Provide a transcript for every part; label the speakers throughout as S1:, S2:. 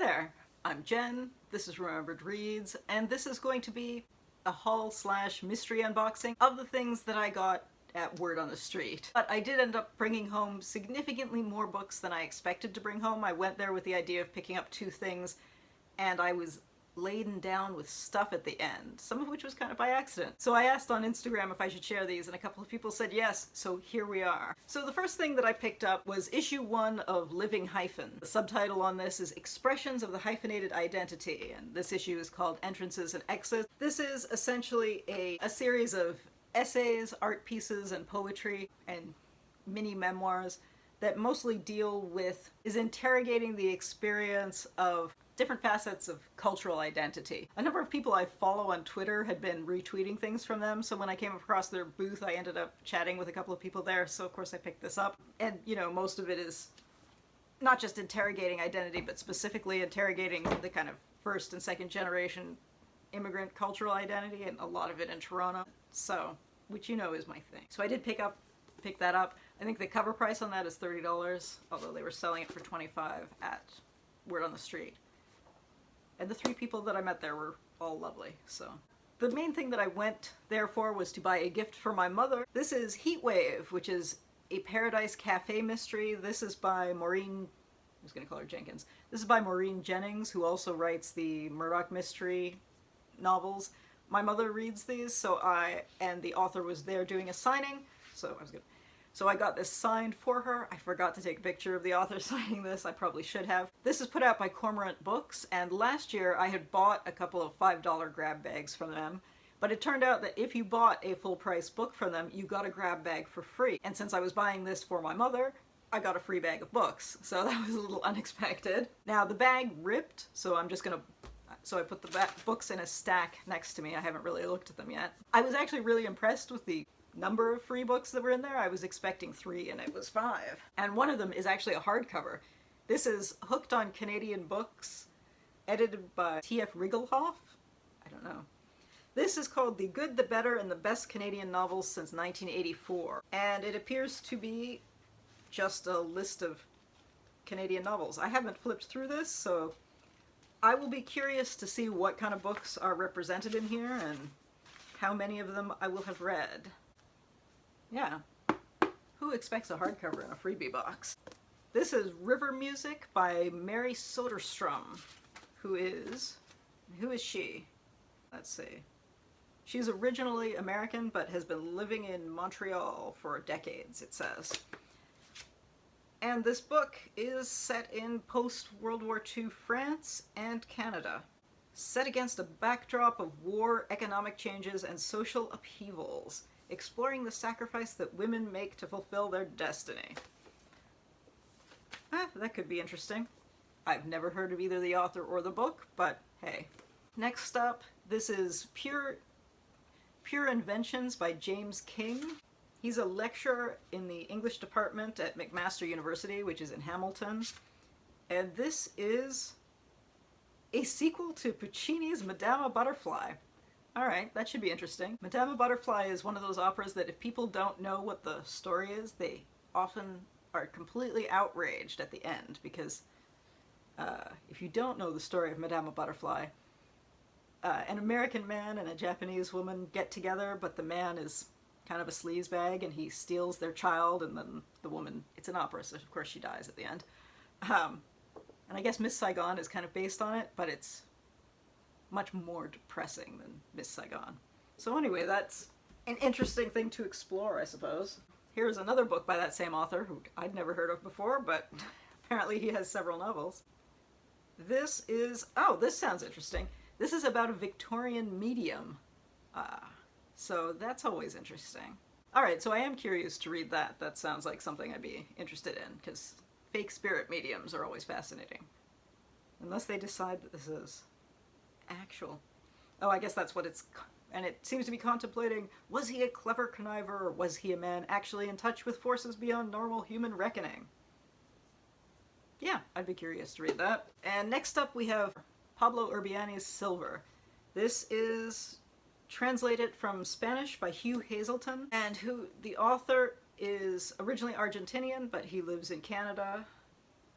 S1: there, I'm Jen, this is Remembered Reads, and this is going to be a haul/mystery unboxing of the things that I got at Word on the Street. But I did end up bringing home significantly more books than I expected to bring home. I went there with the idea of picking up 2 things, and I was laden down with stuff at the end, some of which was kind of by accident. So I asked on Instagram if I should share these, and a couple of people said yes, so here we are. So the first thing that I picked up was issue 1 of Living Hyphen. The subtitle on this is Expressions of the Hyphenated Identity, and this issue is called Entrances and Exits. This is essentially a series of essays, art pieces, and poetry, and mini memoirs that mostly deal with, is interrogating the experience of different facets of cultural identity. A number of people I follow on Twitter had been retweeting things from them, so when I came across their booth I ended up chatting with a couple of people there, so of course I picked this up. And, you know, most of it is not just interrogating identity, but specifically interrogating the kind of first and second generation immigrant cultural identity, and a lot of it in Toronto, so, which you know is my thing. So I did pick that up. I think the cover price on that is $30, although they were selling it for $25 at Word on the Street. And the 3 people that I met there were all lovely, so. The main thing that I went there for was to buy a gift for my mother. This is Heatwave, which is a Paradise Cafe mystery. This is by Maureen, I was gonna call her Jenkins. This is by Maureen Jennings, who also writes the Murdoch mystery novels. My mother reads these, and the author was there doing a signing, so I was good. So I got this signed for her. I forgot to take a picture of the author signing this. I probably should have. This is put out by Cormorant Books, and last year I had bought a couple of $5 grab bags from them, but it turned out that if you bought a full-price book from them, you got a grab bag for free. And since I was buying this for my mother, I got a free bag of books, so that was a little unexpected. Now the bag ripped, so I put the books in a stack next to me. I haven't really looked at them yet. I was actually really impressed with the number of free books that were in there. I was expecting 3 and it was 5. And one of them is actually a hardcover. This is Hooked on Canadian Books, edited by T.F. Rigglehoff? I don't know. This is called The Good, the Better, and the Best Canadian Novels Since 1984. And it appears to be just a list of Canadian novels. I haven't flipped through this, so I will be curious to see what kind of books are represented in here and how many of them I will have read. Yeah. Who expects a hardcover in a freebie box? This is River Music by Mary Soderstrom, who is she? Let's see. She's originally American, but has been living in Montreal for decades, it says. And this book is set in post-World War II France and Canada, set against a backdrop of war, economic changes, and social upheavals, exploring the sacrifice that women make to fulfill their destiny. That could be interesting. I've never heard of either the author or the book, but hey. Next up, this is Pure Inventions by James King. He's a lecturer in the English department at McMaster University, which is in Hamilton. And this is a sequel to Puccini's Madama Butterfly. Alright, that should be interesting. Madama Butterfly is one of those operas that if people don't know what the story is, they often are completely outraged at the end, because if you don't know the story of Madama Butterfly, an American man and a Japanese woman get together, but the man is kind of a sleazebag and he steals their child, and then the woman, it's an opera, so of course she dies at the end. And I guess Miss Saigon is kind of based on it, but it's much more depressing than Miss Saigon. So anyway, that's an interesting thing to explore, I suppose. Here's another book by that same author, who I'd never heard of before, but apparently he has several novels. This is, oh, this sounds interesting. This is about a Victorian medium. So that's always interesting. Alright, so I am curious to read that. That sounds like something I'd be interested in, because fake spirit mediums are always fascinating. Unless they decide that this is actual. Oh, I guess that's what it's, and it seems to be contemplating, was he a clever conniver, or was he a man actually in touch with forces beyond normal human reckoning? Yeah, I'd be curious to read that. And next up we have Pablo Urbiani's Silver. This is translated from Spanish by Hugh Hazelton, and the author is originally Argentinian, but he lives in Canada,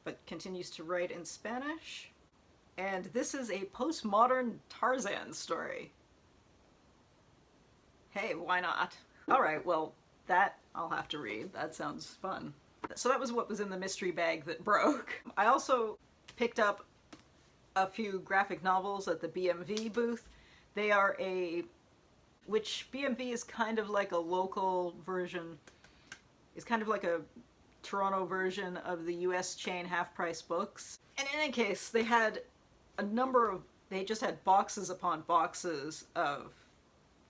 S1: but continues to write in Spanish. and this is a postmodern Tarzan story. Hey, why not? Alright, well, that I'll have to read. That sounds fun. So that was what was in the mystery bag that broke. I also picked up a few graphic novels at the BMV booth. They are which BMV is kind of like a local version, is kind of like a Toronto version of the US chain Half Price Books. And in any case, they had they just had boxes upon boxes of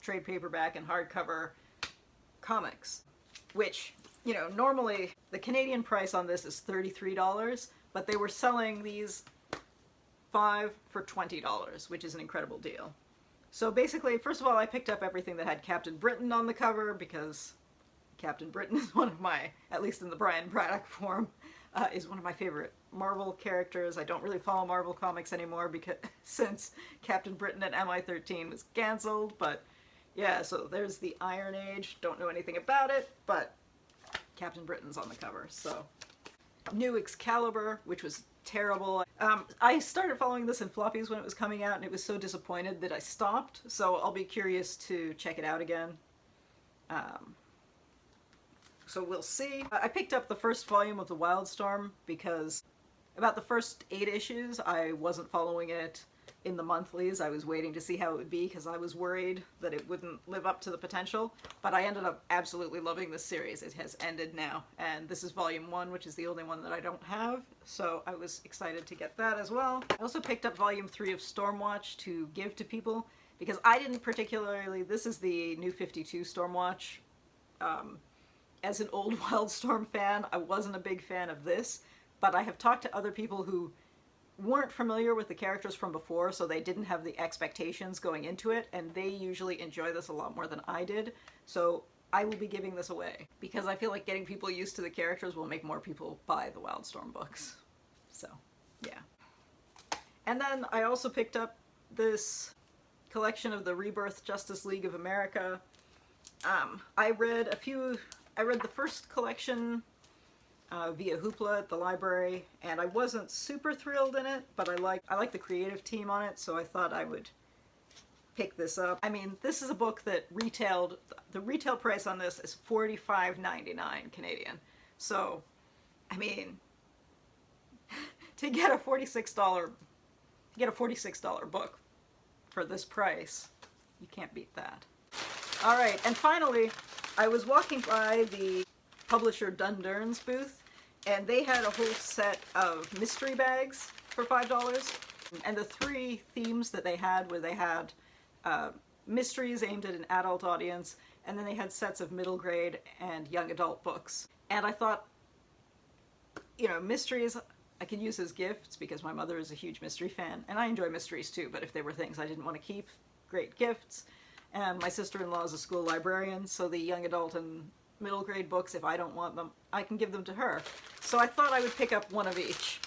S1: trade paperback and hardcover comics, which, you know, normally the Canadian price on this is $33, but they were selling these 5 for $20, which is an incredible deal. So basically, first of all, I picked up everything that had Captain Britain on the cover, because Captain Britain is one of my, at least in the Brian Braddock form, is one of my favorite Marvel characters. I don't really follow Marvel comics anymore because since Captain Britain and MI-13 was cancelled, but yeah, so there's the Iron Age. Don't know anything about it, but Captain Britain's on the cover, so. New Excalibur, which was terrible. I started following this in floppies when it was coming out, and it was so disappointed that I stopped, so I'll be curious to check it out again. So we'll see. I picked up the first volume of the Wildstorm because about the first 8 issues I wasn't following it in the monthlies. I was waiting to see how it would be because I was worried that it wouldn't live up to the potential, but I ended up absolutely loving this series. It has ended now, and this is volume 1, which is the only one that I don't have, so I was excited to get that as well. I also picked up volume 3 of Stormwatch to give to people because I didn't particularly, this is the New 52 Stormwatch. As an old Wildstorm fan, I wasn't a big fan of this, but I have talked to other people who weren't familiar with the characters from before, so they didn't have the expectations going into it, and they usually enjoy this a lot more than I did, so I will be giving this away, because I feel like getting people used to the characters will make more people buy the Wildstorm books. So, yeah. And then I also picked up this collection of the Rebirth Justice League of America. I read the first collection via Hoopla at the library, and I wasn't super thrilled in it, but I like the creative team on it, so I thought I would pick this up. I mean, this is a book that the retail price on this is $45.99 Canadian. So, I mean, to get a $46 book for this price, you can't beat that. All right, and finally, I was walking by the publisher Dundurn's booth, and they had a whole set of mystery bags for $5. And the 3 themes that they had were they had mysteries aimed at an adult audience, and then they had sets of middle grade and young adult books. And I thought, you know, mysteries I could use as gifts because my mother is a huge mystery fan, and I enjoy mysteries too, but if they were things I didn't want to keep, great gifts. And my sister-in-law is a school librarian, so the young adult and middle grade books, if I don't want them, I can give them to her. So I thought I would pick up one of each.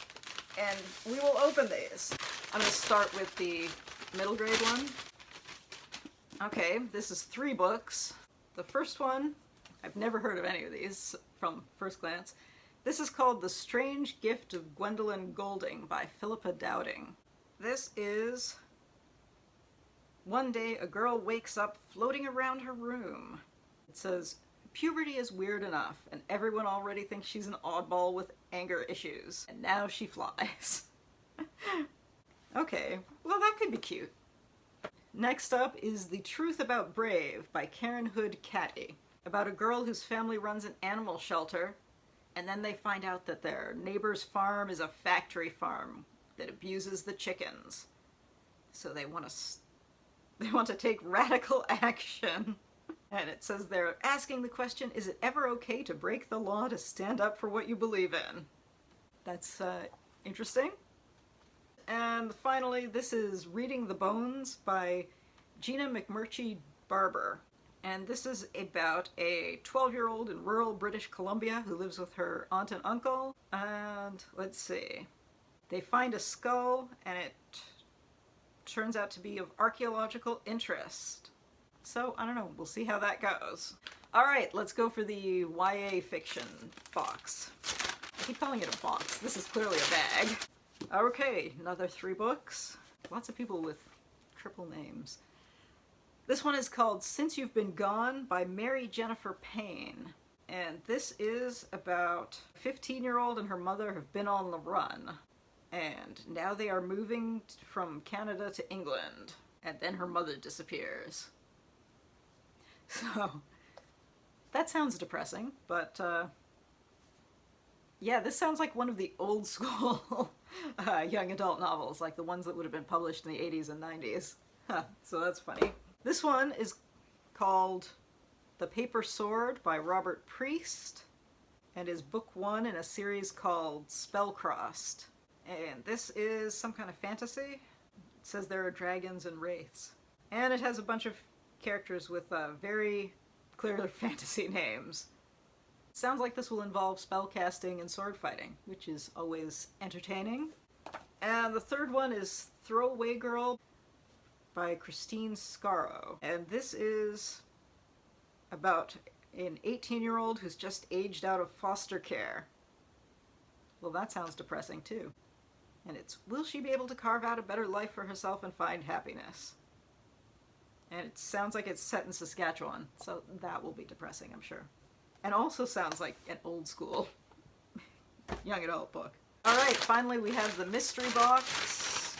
S1: And we will open these. I'm going to start with the middle grade one. Okay, this is 3 books. The first one, I've never heard of any of these from first glance. This is called The Strange Gift of Gwendolyn Golding by Philippa Dowding. This is One day a girl wakes up floating around her room. It says, puberty is weird enough, and everyone already thinks she's an oddball with anger issues. And now she flies. Okay, well that could be cute. Next up is The Truth About Brave by Karen Hood Catty, about a girl whose family runs an animal shelter, and then they find out that their neighbor's farm is a factory farm that abuses the chickens. So they want to take radical action. And it says they're asking the question, is it ever okay to break the law to stand up for what you believe in? That's interesting. And finally, this is Reading the Bones by Gina McMurtry Barber. And this is about a 12-year-old in rural British Columbia who lives with her aunt and uncle. And let's see. They find a skull, and it turns out to be of archaeological interest. So, I don't know, we'll see how that goes. Alright, let's go for the YA fiction box. I keep calling it a box. This is clearly a bag. Okay, another 3 books. Lots of people with triple names. This one is called Since You've Been Gone by Mary Jennifer Payne. And this is about a 15-year-old and her mother have been on the run. And now they are moving from Canada to England. And then her mother disappears. So, that sounds depressing, but yeah, this sounds like one of the old school young adult novels, like the ones that would have been published in the 80s and 90s. So that's funny. This one is called The Paper Sword by Robert Priest, and is book 1 in a series called Spellcrossed. And this is some kind of fantasy. It says there are dragons and wraiths. And it has a bunch of characters with very clear fantasy names. Sounds like this will involve spellcasting and sword fighting, which is always entertaining. And the third one is Throwaway Girl by Christine Scarrow. And this is about an 18-year-old who's just aged out of foster care. Well, that sounds depressing too. And it's, will she be able to carve out a better life for herself and find happiness? And it sounds like it's set in Saskatchewan, so that will be depressing, I'm sure. And also sounds like an old school young adult book. Alright, finally we have the mystery box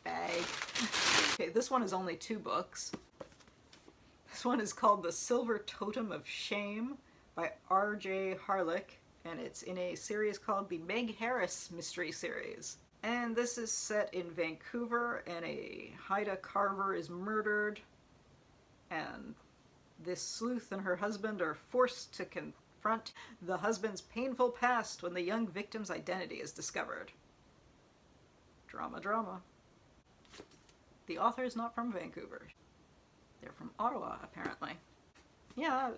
S1: bag. Okay, this one is only 2 books. This one is called The Silver Totem of Shame by R.J. Harlick, and it's in a series called the Meg Harris Mystery Series. And this is set in Vancouver, and a Haida Carver is murdered, and this sleuth and her husband are forced to confront the husband's painful past when the young victim's identity is discovered. Drama, drama. The author is not from Vancouver. They're from Ottawa, apparently. Yeah,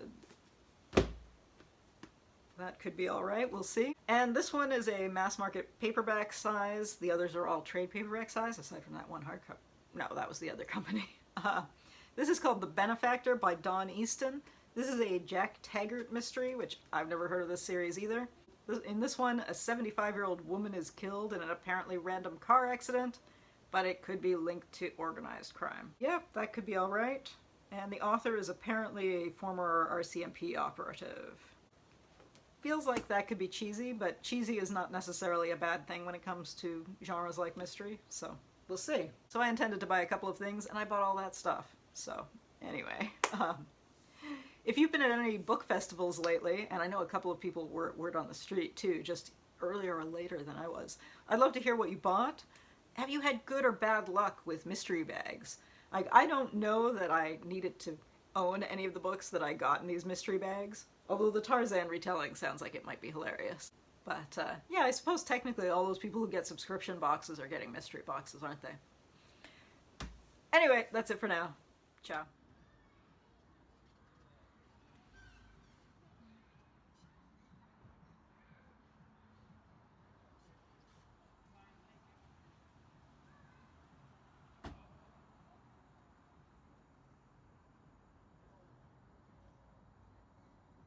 S1: that could be alright, we'll see. And this one is a mass market paperback size. The others are all trade paperback size, aside from that one hardcover. No, that was the other company. This is called The Benefactor by Dawn Easton. This is a Jack Taggart mystery, which I've never heard of this series either. In this one, a 75-year-old woman is killed in an apparently random car accident, but it could be linked to organized crime. Yep, that could be alright. And the author is apparently a former RCMP operative. Feels like that could be cheesy, but cheesy is not necessarily a bad thing when it comes to genres like mystery, so we'll see. So I intended to buy a couple of things, and I bought all that stuff. So, anyway. If you've been at any book festivals lately, and I know a couple of people were word on the street too, just earlier or later than I was, I'd love to hear what you bought. Have you had good or bad luck with mystery bags? Like, I don't know that I needed to own any of the books that I got in these mystery bags, although the Tarzan retelling sounds like it might be hilarious. But, yeah, I suppose technically all those people who get subscription boxes are getting mystery boxes, aren't they? Anyway, that's it for now. Ciao.